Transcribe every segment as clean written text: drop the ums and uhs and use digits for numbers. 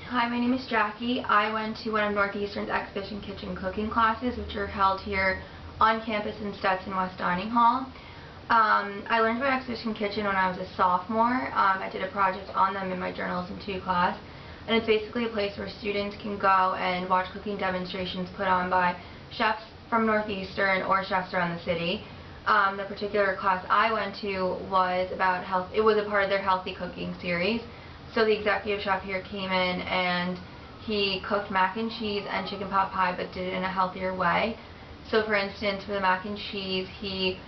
Hi, my name is Jackie. I went to one of Northeastern's Exhibition Kitchen cooking classes, which are held here on campus in Stetson West Dining Hall. I learned about Exhibition Kitchen when I was a sophomore. I did a project on them in my Journalism 2 class, and it's basically a place where students can go and watch cooking demonstrations put on by chefs from Northeastern or chefs around the city. The particular class I went to was about health. It was a part of their healthy cooking series. So the executive chef here came in and he cooked mac and cheese and chicken pot pie, but did it in a healthier way. So for instance, for the mac and cheese, he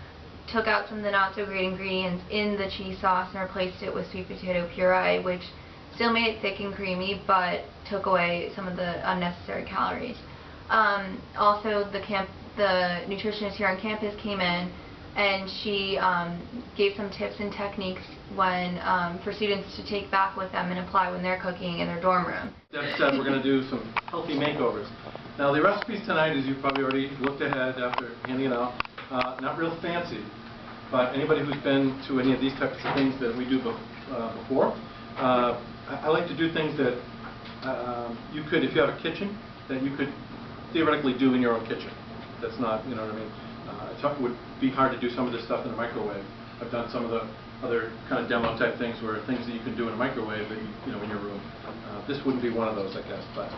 took out some of the not so great ingredients in the cheese sauce and replaced it with sweet potato puree, which still made it thick and creamy, but took away some of the unnecessary calories. Also, the nutritionist here on campus came in and she gave some tips and techniques for students to take back with them and apply when they're cooking in their dorm room. Deb said we're going to do some healthy makeovers. Now the recipes tonight, as you've probably already looked ahead after handing it out, not real fancy, but anybody who's been to any of these types of things that we do before, I like to do things that you could, if you have a kitchen, that you could theoretically do in your own kitchen. That's not, you know what I mean? It would be hard to do some of this stuff in the microwave. I've done some of the other kind of demo type things where things that you can do in a microwave, that you know, in your room. This wouldn't be one of those, I guess. But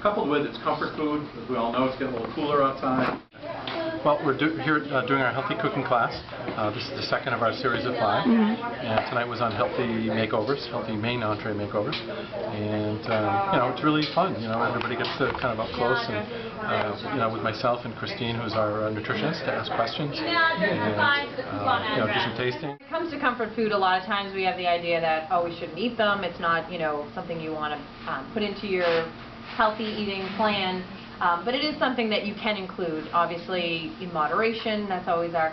coupled with its comfort food, as we all know, it's getting a little cooler outside. Well, we're here doing our healthy cooking class. This is the second of our series of 5, and tonight was on healthy makeovers, healthy main entree makeovers, and you know, it's really fun. You know, everybody gets to kind of up close, and you know, with myself and Christine, who's our nutritionist, to ask questions, and you know, do some tasting. When it comes to comfort food, a lot of times we have the idea that, oh, we shouldn't eat them. It's not, you know, something you want to put into your healthy eating plan. But it is something that you can include, obviously, in moderation. That's always our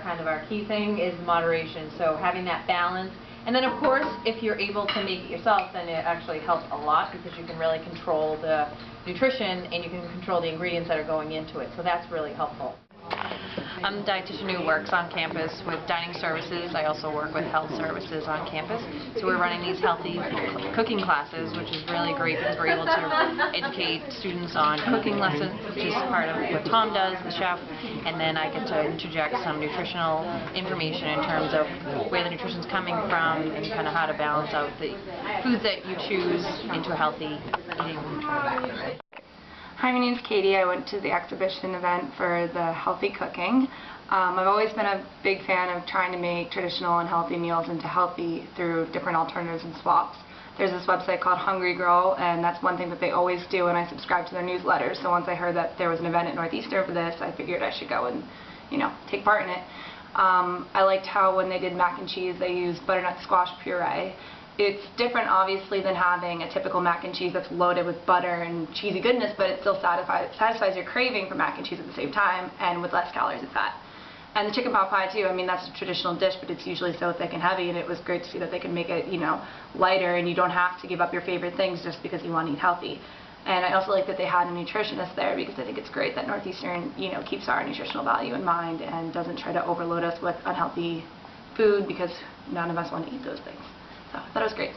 key thing, is moderation. So having that balance. And then, of course, if you're able to make it yourself, then it actually helps a lot, because you can really control the nutrition and you can control the ingredients that are going into it. So that's really helpful. I'm the dietitian who works on campus with dining services. I also work with health services on campus. So we're running these healthy cooking classes, which is really great because we're able to educate students on cooking lessons, which is part of what Tom does, the chef, and then I get to interject some nutritional information in terms of where the nutrition's coming from and kind of how to balance out the foods that you choose into a healthy eating. Hi, my name's Katie. I went to the exhibition event for the healthy cooking. I've always been a big fan of trying to make traditional and healthy meals into healthy through different alternatives and swaps. There's this website called Hungry Girl, and that's one thing that they always do, and I subscribe to their newsletter. So once I heard that there was an event at Northeastern for this, I figured I should go and, you know, take part in it. I liked how when they did mac and cheese, they used butternut squash puree. It's different, obviously, than having a typical mac and cheese that's loaded with butter and cheesy goodness, but it still satisfies your craving for mac and cheese at the same time, and with less calories and fat. And the chicken pot pie, too. I mean, that's a traditional dish, but it's usually so thick and heavy, and it was great to see that they can make it, you know, lighter, and you don't have to give up your favorite things just because you want to eat healthy. And I also like that they had a nutritionist there, because I think it's great that Northeastern, you know, keeps our nutritional value in mind and doesn't try to overload us with unhealthy food, because none of us want to eat those things. So I thought it was great.